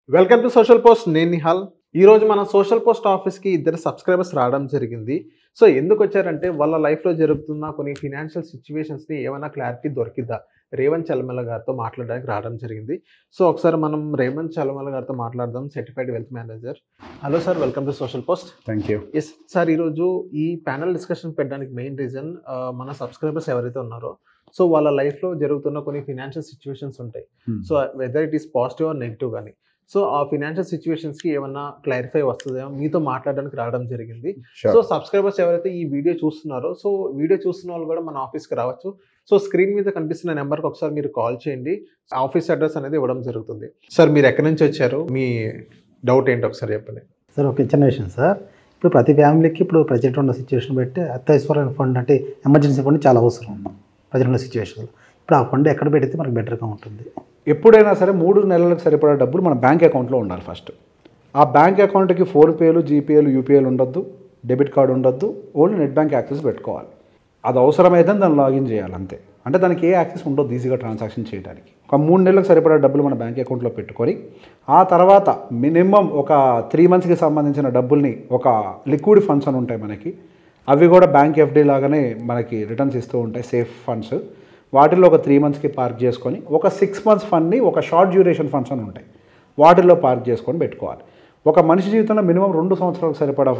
Welcome to social post. నేను నిహాల్. ఈరోజు మన సోషల్ పోస్ట్ ఆఫీస్కి ఇద్దరు సబ్స్క్రైబర్స్ రావడం జరిగింది. సో ఎందుకు వచ్చారంటే వాళ్ళ లైఫ్లో జరుగుతున్న కొన్ని ఫినాన్షియల్ సిచ్యువేషన్స్ని ఏమైనా క్లారిటీ దొరికిద్దా రేవంత్ చలమల గారితో మాట్లాడడానికి రావడం జరిగింది. సో ఒకసారి మనం రేవంత్ చలమల గారితో మాట్లాడదాం, certified wealth manager. Hello sir, welcome to social post. Thank you. Yes sir, ఈరోజు ఈ ప్యానల్ డిస్కషన్ పెట్టడానికి మెయిన్ రీజన్ మన సబ్స్క్రైబర్స్ ఎవరైతే ఉన్నారో సో వాళ్ళ లైఫ్లో జరుగుతున్న కొన్ని ఫినాన్షియల్ సిచ్యువేషన్స్ ఉంటాయి. So whether it is positive or negative కానీ సో ఆ ఫినాన్షియల్ సిచ్యువేషన్స్కి ఏమన్నా క్లారిఫై వస్తుందేమో మీతో మాట్లాడడానికి రావడం జరిగింది. సో సబ్స్క్రైబర్స్ ఎవరైతే ఈ వీడియో చూస్తున్నారో సో వీడియో చూస్తున్న వాళ్ళు కూడా మన ఆఫీస్కి రావచ్చు. సో స్క్రీన్ మీద కనిపిస్తున్న నెంబర్కి ఒకసారి మీరు కాల్ చేయండి. ఆఫీస్ అడ్రస్ అనేది ఇవ్వడం జరుగుతుంది. సార్, మీరు ఎక్కడి నుంచి వచ్చారు, మీ డౌట్ ఏంటి ఒకసారి చెప్పండి. సార్, ఒక చిన్న విషయం సార్. ఇప్పుడు ప్రతి ఫ్యామిలీకి ఇప్పుడు ప్రజెంట్ ఉన్న సిచ్యువేషన్ బట్టి అత్యవసరమైన ఫండ్ అంటే ఎమర్జెన్సీ ఫండ్ చాలా అవసరం ప్రజెంట్ ఉన్న సిచ్యువేషన్లో. ఇప్పుడు ఆ ఫండ్ ఎక్కడ పెడితే మనకు బెటర్గా ఉంటుంది? ఎప్పుడైనా సరే 3 నెలలకు సరిపడా డబ్బులు మన బ్యాంక్ అకౌంట్లో ఉండాలి ఫస్ట్. ఆ బ్యాంక్ అకౌంట్కి ఫోన్పేలు, జీపేలు, యూపీఐలు ఉండొద్దు, డెబిట్ కార్డు ఉండొద్దు, ఓన్లీ నెట్ బ్యాంక్ యాక్సెస్ పెట్టుకోవాలి. అది అవసరమైతే దాన్ని లాగిన్ చేయాలి అంతే. అంటే దానికి ఏ యాక్సెస్ ఉండదు ఈజీగా ట్రాన్సాక్షన్ చేయడానికి. ఒక 3 నెలలకు సరిపడా డబ్బులు మన బ్యాంక్ అకౌంట్లో పెట్టుకొని ఆ తర్వాత మినిమం ఒక 3 మంత్స్కి సంబంధించిన డబ్బుల్ని ఒక లిక్విడ్ ఫండ్స్ అని ఉంటాయి మనకి, అవి కూడా బ్యాంక్ ఎఫ్డీ లాగానే మనకి రిటర్న్స్ ఇస్తూ ఉంటాయి, సేఫ్ ఫండ్స్. వాటిల్లో ఒక 3 మంత్స్కి పార్క్ చేసుకొని ఒక 6 మంత్స్ ఫండ్ని ఒక షార్ట్ డ్యూరేషన్ ఫండ్స్ అని ఉంటాయి, వాటిల్లో పార్క్ చేసుకొని పెట్టుకోవాలి. ఒక మనిషి జీవితంలో మినిమం 2 సంవత్సరాలకు సరిపడా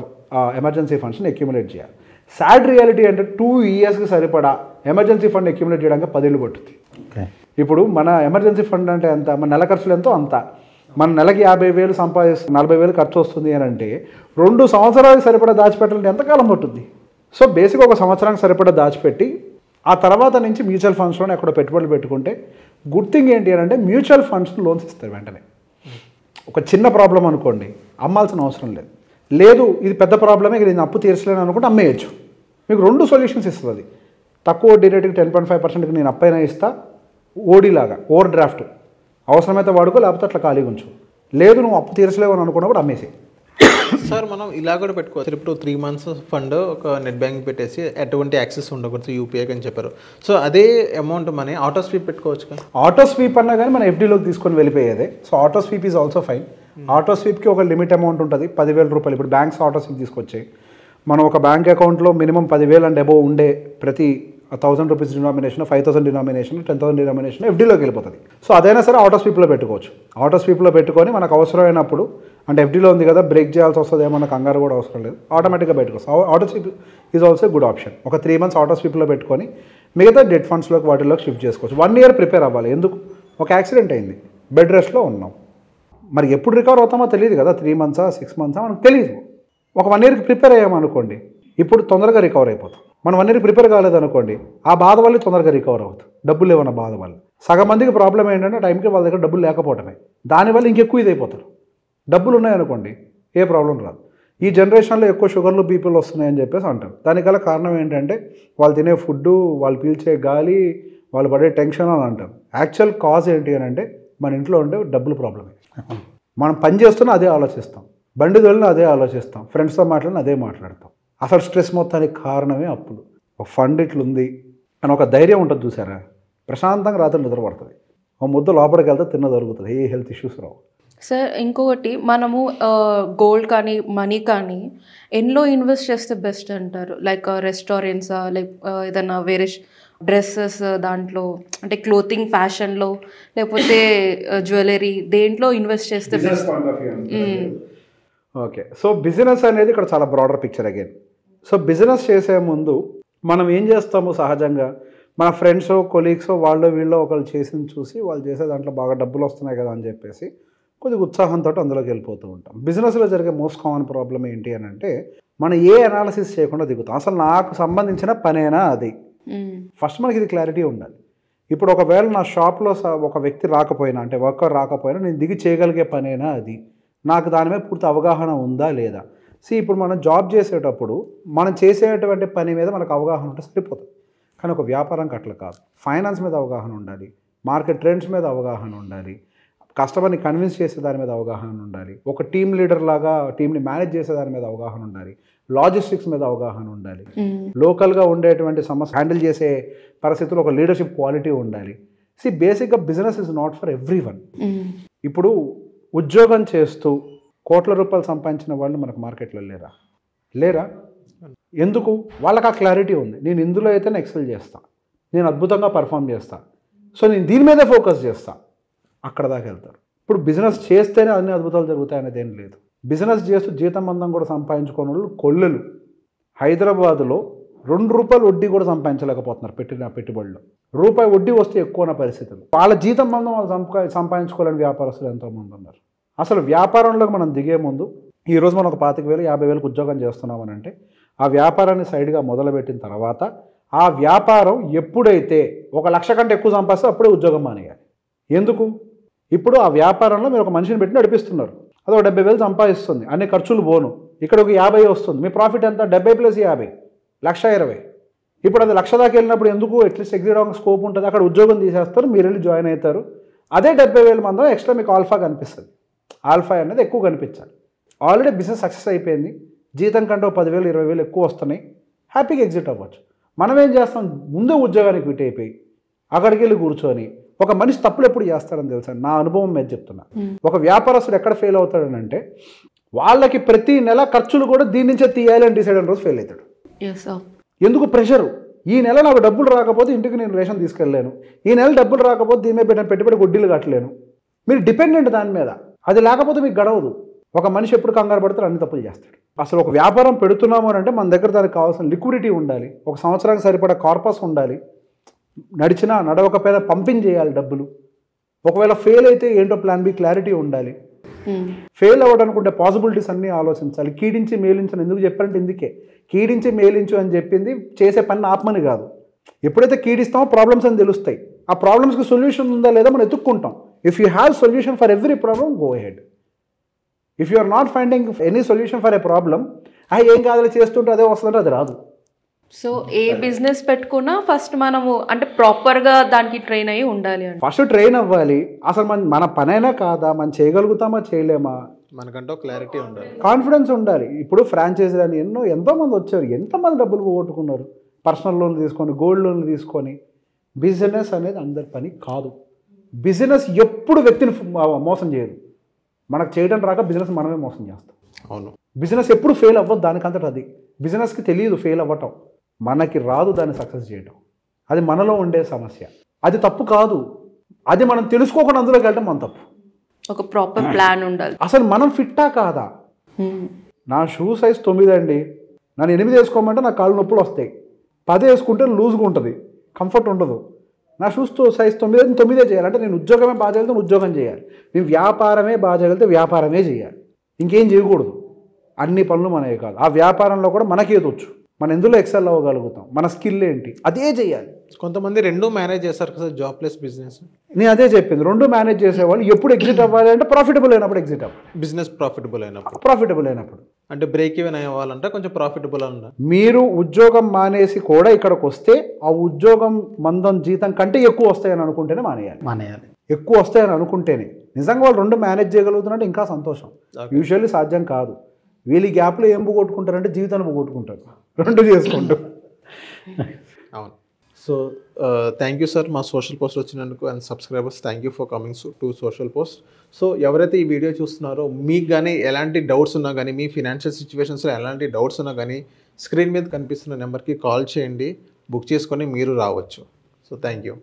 ఎమర్జెన్సీ ఫండ్స్ని అక్యుములేట్ చేయాలి. సాడ్ రియాలిటీ అంటే 2 ఇయర్స్కి సరిపడా ఎమర్జెన్సీ ఫండ్ అక్యుములేట్ చేయడానికి 10 ఏళ్ళు పట్టుద్ది. ఇప్పుడు మన ఎమర్జెన్సీ ఫండ్ అంటే ఎంత, మన నెల ఖర్చులు ఎంతో అంత. మన నెలకి 50,000 సంపాదిస్తే 40,000 ఖర్చు వస్తుంది అని అంటే 2 సంవత్సరాలకు సరిపడా దాచిపెట్టాలంటే ఎంతకాలం పట్టుద్ది? సో బేసిక్గా ఒక సంవత్సరానికి సరిపడా దాచిపెట్టి ఆ తర్వాత నుంచి మ్యూచువల్ ఫండ్స్లోనే ఎక్కడ పెట్టుబడులు పెట్టుకుంటే గుడ్ థింగ్ ఏంటి అని అంటే మ్యూచువల్ ఫండ్స్ లోన్స్ ఇస్తారు వెంటనే. ఒక చిన్న ప్రాబ్లం అనుకోండి, అమ్మాల్సిన అవసరం లేదు. లేదు ఇది పెద్ద ప్రాబ్లమే, ఇక నేను అప్పు తీర్చలేను అనుకుంటే అమ్మేయచ్చు. మీకు 2 సొల్యూషన్స్ ఇస్తుంది. తక్కువ వడ్డీ రేటుకి 10.5%కి నేను అప్పైనా ఇస్తా, ఓడీలాగా ఓవర్ డ్రాఫ్ట్ అవసరమైతే వాడుకో, లేకపోతే అట్లా ఖాళీగా ఉంచు. లేదు నువ్వు అప్పు తీర్చలేవు అని అనుకున్నప్పుడు అమ్మేసి. సార్, మనం ఇలా కూడా పెట్టుకోవచ్చు. ఇప్పుడు 3 మంత్స్ ఫండ్ ఒక నెట్ బ్యాంక్ పెట్టేసి ఎటువంటి యాక్సెస్ ఉండకూడదు, యూపీఐ అని చెప్పారు. సో అదే అమౌంట్ మనీ ఆటో స్వీప్ పెట్టుకోవచ్చు కదా? ఆటో స్వీప్ అన్నా కానీ మన ఎఫ్డీలోకి తీసుకొని వెళ్ళిపోయేదే. So auto sweep is also fine. Auto స్వీప్కి ఒక లిమిట్ అమౌంట్ ఉంటుంది, 10,000 రూపాయలు. ఇప్పుడు బ్యాంక్స్ ఆటో స్వీప్ తీసుకొచ్చాయి. మనం ఒక బ్యాంక్ అకౌంట్లో మినిమం 10,000 అండ్ అబోవ్ ఉండే ప్రతి 1,000 రూపీస్ డినామినేషన్, 5,000 డినామినేషన్, 10,000 డినామినేషన్ ఎఫ్డీలోకి వెళ్ళిపోతుంది. సో అదైనా సరే ఆటో స్వీప్లో పెట్టుకోవచ్చు. ఆటో స్వీప్లో పెట్టుకొని మనకు అవసరమైనప్పుడు, అంటే ఎఫ్డీలో ఉంది కదా బ్రేక్ చేయాల్సి వస్తుంది ఏమన్నా కంగారు కూడా అవసరం లేదు, ఆటోమేటిక్గా పెట్టుకోవచ్చు. Auto sweep is also good option. ఒక 3 మంత్స్ ఆటో స్వీప్లో పెట్టుకొని మిగతా డెట్ ఫండ్స్లోకి వాటిలోకి షిఫ్ట్ చేసుకోవచ్చు. 1 ఇయర్ ప్రిపేర్ అవ్వాలి. ఎందుకు? ఒక యాక్సిడెంట్ అయింది, బెడ్ రెస్ట్లో ఉన్నాం, మరి ఎప్పుడు రికవర్ అవుతామో తెలియదు కదా, 3 మంత్సా 6 మంత్సా మనకు తెలియదు. ఒక 1 ఇయర్కి ప్రిపేర్ అయ్యామనుకోండి, ఇప్పుడు తొందరగా రికవర్ అయిపోతాం. మనం 1 ఇయర్కి ప్రిపేర్ కాలేదనుకోండి, ఆ బాధ వల్ల తొందరగా రికవర్ అవుతాం. డబ్బులు లేవన్న బాధ వల్ల. సగం మందికి ప్రాబ్లం ఏంటంటే టైంకి వాళ్ళ దగ్గర డబ్బులు లేకపోవటమే, దానివల్ల ఇంకెక్కువ ఇదైపోతారు. డబ్బులు ఉన్నాయనుకోండి ఏ ప్రాబ్లం రాదు. ఈ జనరేషన్లో ఎక్కువ షుగర్లు, బీపీలు వస్తున్నాయని చెప్పేసి అంటారు. దానికల్ల కారణం ఏంటంటే వాళ్ళు తినే ఫుడ్డు, వాళ్ళు పీల్చే గాలి, వాళ్ళు పడే టెన్షన్ అని అంటారు. యాక్చువల్ కాజ్ ఏంటి అని అంటే మన ఇంట్లో ఉండే డబ్బులు ప్రాబ్లమే. మనం పని చేస్తున్నా అదే ఆలోచిస్తాం, బండి తోలినా అదే ఆలోచిస్తాం, ఫ్రెండ్స్తో మాట్లాడినా అదే మాట్లాడతాం. అసలు స్ట్రెస్ మొత్తానికి కారణమే అప్పులు. ఒక ఫండ్ ఇట్లుంది అని ఒక ధైర్యం ఉంటుంది చూసారా, ప్రశాంతంగా రాత్రి నిద్రపడుతుంది. ఒక ముద్ద లోపలికి వెళ్తే తిన్న దొరుకుతుంది, ఏ హెల్త్ ఇష్యూస్ రావు. సార్, ఇంకొకటి, మనము గోల్డ్ కానీ మనీ కానీ ఎన్లో ఇన్వెస్ట్ చేస్తే బెస్ట్ అంటారు? లైక్ రెస్టారెంట్సా, లైక్ ఏదైనా వేరే డ్రెస్సెస్ దాంట్లో, అంటే క్లోతింగ్ ఫ్యాషన్లో, లేకపోతే జ్యువెలరీ, దేంట్లో ఇన్వెస్ట్ చేస్తే బెస్ట్? ఓకే, సో బిజినెస్ అనేది ఇక్కడ చాలా broader picture again. So business చేసే ముందు మనం ఏం చేస్తాము, సహజంగా మన ఫ్రెండ్స్, కొలీగ్స్, వాళ్ళు వీళ్ళు ఒకళ్ళు చేసింది చూసి వాళ్ళు చేసే దాంట్లో బాగా డబ్బులు వస్తున్నాయి కదా అని చెప్పేసి కొద్దిగా ఉత్సాహంతో అందులోకి వెళ్ళిపోతూ ఉంటాం. బిజినెస్లో జరిగే మోస్ట్ కామన్ ప్రాబ్లం ఏంటి అని అంటే మనం ఏ అనాలిసిస్ చేయకుండా దిగుతాం. అసలు నాకు సంబంధించిన పనేనా అది? ఫస్ట్ మనకి ఇది క్లారిటీ ఉండాలి. ఇప్పుడు ఒకవేళ నా షాప్లో ఒక వ్యక్తి రాకపోయినా, అంటే వర్కర్ రాకపోయినా, నేను దిగి చేయగలిగే పనేనా అది? నాకు దాని మీద పూర్తి అవగాహన ఉందా లేదా? ఇప్పుడు మనం జాబ్ చేసేటప్పుడు మనం చేసేటువంటి పని మీద మనకు అవగాహన ఉంటే సరిపోతుంది. కానీ ఒక వ్యాపారంకి అట్లా కాదు. ఫైనాన్స్ మీద అవగాహన ఉండాలి, మార్కెట్ ట్రెండ్స్ మీద అవగాహన ఉండాలి, కస్టమర్ని కన్విన్స్ చేసే దాని మీద అవగాహన ఉండాలి, ఒక టీమ్ లీడర్ లాగా టీంని మేనేజ్ చేసే దాని మీద అవగాహన ఉండాలి, లాజిస్టిక్స్ మీద అవగాహన ఉండాలి, లోకల్గా ఉండేటువంటి సమస్య హ్యాండిల్ చేసే పరిస్థితుల్లో ఒక లీడర్షిప్ క్వాలిటీ ఉండాలి. బేసిక్గా business is not for every one. ఇప్పుడు ఉద్యోగం చేస్తూ కోట్ల రూపాయలు సంపాదించిన వాళ్ళు మనకు మార్కెట్లో లేరా? ఎందుకు? వాళ్ళకి ఆ క్లారిటీ ఉంది. నేను ఇందులో అయితే ఎక్సెల్ చేస్తా, నేను అద్భుతంగా పర్ఫామ్ చేస్తా, సో నేను దీని మీదే ఫోకస్ చేస్తా, అక్కడ దాకా వెళ్తారు. ఇప్పుడు బిజినెస్ చేస్తేనే అన్ని అద్భుతాలు జరుగుతాయనేది ఏం లేదు. బిజినెస్ చేస్తూ జీతం మందం కూడా సంపాదించుకున్న వాళ్ళు కొల్లలు. హైదరాబాదులో ₹2 వడ్డీ కూడా సంపాదించలేకపోతున్నారు పెట్టిన పెట్టుబడిలో. రూపాయి వడ్డీ వస్తే ఎక్కువ ఉన్న పరిస్థితులు. వాళ్ళ జీతం మందం వాళ్ళు సంపాదించుకోవాలని వ్యాపారస్తులు ఎంతోమంది ఉన్నారు. అసలు వ్యాపారంలోకి మనం దిగే ముందు ఈరోజు మనం ఒక 25,000 50,000 ఉద్యోగం చేస్తున్నామని అంటే ఆ వ్యాపారాన్ని సైడ్గా మొదలుపెట్టిన తర్వాత ఆ వ్యాపారం ఎప్పుడైతే 1,00,000 కంటే ఎక్కువ సంపాదిస్తే అప్పుడే ఉద్యోగం మానేయాలి. ఎందుకు? ఇప్పుడు ఆ వ్యాపారంలో మీరు ఒక మనిషిని పెట్టి నడిపిస్తున్నారు, అది ఒక 70,000 సంపాదిస్తుంది, అన్ని ఖర్చులు పోను, ఇక్కడ ఒక 50 వస్తుంది, మీ ప్రాఫిట్ ఎంత? 70 + 50 1,20,000. ఇప్పుడు అది 1,00,000 దాకా వెళ్ళినప్పుడు ఎందుకు అట్లీస్ట్ ఎగ్జిట్ అవ్వడానికి స్కోప్ ఉంటుంది, అక్కడ ఉద్యోగం తీసేస్తారు, మీరు వెళ్ళి జాయిన్ అవుతారు. అదే 70,000 మంది ఎక్స్ట్రా మీకు ఆల్ఫా కనిపిస్తుంది. ఆల్ఫా అనేది ఎక్కువ కనిపించాలి. ఆల్రెడీ బిజినెస్ సక్సెస్ అయిపోయింది, జీతం కంటే 10,000 20,000 ఎక్కువ వస్తున్నాయి, హ్యాపీగా ఎగ్జిట్ అవ్వచ్చు. మనం ఏం చేస్తాం? ముందే ఉద్యోగానికి ఫిట్ అయిపోయి అక్కడికి వెళ్ళి కూర్చొని ఒక మనిషి తప్పులు ఎప్పుడు చేస్తారని తెలుసా? నా అనుభవం మీద చెప్తున్నా. ఒక వ్యాపారస్తుడు ఎక్కడ ఫెయిల్ అవుతాడనంటే వాళ్ళకి ప్రతి నెల ఖర్చులు కూడా దీని నుంచే తీయాలి అని డిసైడ్ అయిన రోజు ఫెయిల్ అవుతాడు. ఎందుకు? ప్రెషరు. ఈ నెల నాకు డబ్బులు రాకపోతే ఇంటికి నేను రేషన్ తీసుకెళ్ళలేను, ఈ నెల డబ్బులు రాకపోతే దీని మీద పెట్టిన పెట్టుబడి వడ్డీలు కట్టలేను. మీరు డిపెండెంట్ దాని మీద, అది లేకపోతే మీకు గడవదు. ఒక మనిషి ఎప్పుడు కంగారు పడతాడు, అన్ని తప్పులు చేస్తాడు. అసలు ఒక వ్యాపారం పెడుతున్నాము అని అంటే మన దగ్గర దానికి కావాల్సిన లిక్విడిటీ ఉండాలి, ఒక సంవత్సరానికి సరిపడా కార్పస్ ఉండాలి, నడిచినా నడవకపోయినా పంపింగ్ చేయాలి డబ్బులు. ఒకవేళ ఫెయిల్ అయితే ఏంటో ప్లాన్ బి క్లారిటీ ఉండాలి. ఫెయిల్ అవ్వడానికి ఉంటే పాసిబిలిటీస్ అన్నీ ఆలోచించాలి. కీడించి మేలించని ఎందుకు చెప్పారంటే ఇందుకే, కీడించి మేలించు అని చెప్పింది చేసే పని ఆత్మని కాదు. ఎప్పుడైతే కీడిస్తామో ప్రాబ్లమ్స్ అని తెలుస్తాయి, ఆ ప్రాబ్లమ్స్కి సొల్యూషన్ ఉందా లేదా మనం ఎత్తుక్కుంటాం. If you have solution for every problem, go ahead. If you are not finding any solution for a problem, ఏం కాదు చేస్తుంటే అదే వస్తుందంటే అది రాదు. సో ఏ బిజినెస్ పెట్టుకున్నా ఫస్ట్ మనము అంటే ప్రాపర్గా దానికి ట్రైన్ అయ్యి ఉండాలి. ఫస్ట్ ట్రైన్ అవ్వాలి. అసలు మన పనైనా కాదా, మనం చేయగలుగుతామా చేయలేమా, మనకంటూ క్లారిటీ ఉండాలి, కాన్ఫిడెన్స్ ఉండాలి. ఇప్పుడు ఫ్రాంచైజీలు అని ఎంతోమంది వచ్చారు, ఎంతమంది డబ్బులు పోగొట్టుకున్నారు, పర్సనల్ లోన్లు తీసుకొని, గోల్డ్ లోన్లు తీసుకొని. బిజినెస్ అనేది అందరి పని కాదు. బిజినెస్ ఎప్పుడు వ్యక్తిని మోసం చేయదు. మనకు చేయడం రాక బిజినెస్ మనమే మోసం చేస్తాం. అవును. బిజినెస్ ఎప్పుడు ఫెయిల్ అవ్వదు దానికంతట అది. బిజినెస్కి తెలియదు ఫెయిల్ అవ్వటం, మనకి రాదు దాన్ని సక్సెస్ చేయటం. అది మనలో ఉండే సమస్య. అది తప్పు కాదు, అది మనం తెలుసుకోకుండా అందులోకి వెళ్ళటం మన తప్పు. ఒక ప్రాపర్ ప్లాన్ ఉండాలి. అసలు మనం ఫిట్టా కాదా? నా షూ సైజ్ 9 అండి, నన్ను 8 వేసుకోమంటే నా కాళ్ళు నొప్పులు వస్తాయి. 10 వేసుకుంటే లూజ్గా ఉంటుంది, కంఫర్ట్ ఉండదు. నా షూస్ సైజ్ 9 చేయాలంటే నేను ఉద్యోగమే బాగా చేయగలిగితే ఉద్యోగం చేయాలి, నేను వ్యాపారమే బాగా చేయగలిగితే వ్యాపారమే చేయాలి, ఇంకేం చేయకూడదు. అన్ని పనులు మనమే కాదు, ఆ వ్యాపారంలో కూడా మనకేదొచ్చు, మనం ఎందులో ఎక్సెల్ అవ్వగలుగుతాం, మన స్కిల్ ఏంటి అదే చేయాలి. కొంతమంది 2 మేనేజ్ చేస్తారు కదా, జాబ్ ప్లస్ బిజినెస్. నేను అదే చెప్పింది, 2 మేనేజ్ చేసేవాళ్ళు ఎప్పుడు ఎగ్జిట్ అవ్వాలి అంటే ప్రాఫిటబుల్ అయినప్పుడు ఎగ్జిట్ అవ్వాలి. బిజినెస్ ప్రాఫిటబుల్ అయినప్పుడు అంటే బ్రేక్ ఈవెన్ అవ్వాలంటే కొంచెం ప్రాఫిటబుల్ అన్న. మీరు ఉద్యోగం మానేసి కూడా ఇక్కడికి వస్తే ఆ ఉద్యోగం మందం జీతం కంటే ఎక్కువ వస్తాయని అనుకుంటేనే మానేయాలి. ఎక్కువ వస్తాయని అనుకుంటేనే. నిజంగా వాళ్ళు 2 మేనేజ్ చేయగలుగుతున్నట్టు ఇంకా సంతోషం. యూజువల్లీ సాధ్యం కాదు. వీళ్ళు గ్యాప్లో ఏం పోగొట్టుకుంటారంటే జీవితాన్ని పోగొట్టుకుంటారు 2 చేసుకుంటూ. అవును. సో థ్యాంక్ యూ సార్, మా సోషల్ పోస్ట్ వచ్చినందుకు. And subscribers, thank you for coming to social post. So ఎవరైతే ఈ వీడియో చూస్తున్నారో మీకు కానీ ఎలాంటి డౌట్స్ ఉన్నా కానీ, మీ ఫినాన్షియల్ సిచ్యువేషన్స్లో ఎలాంటి డౌట్స్ ఉన్నా కానీ స్క్రీన్ మీద కనిపిస్తున్న నెంబర్కి కాల్ చేయండి, బుక్ చేసుకొని మీరు రావచ్చు. So thank you.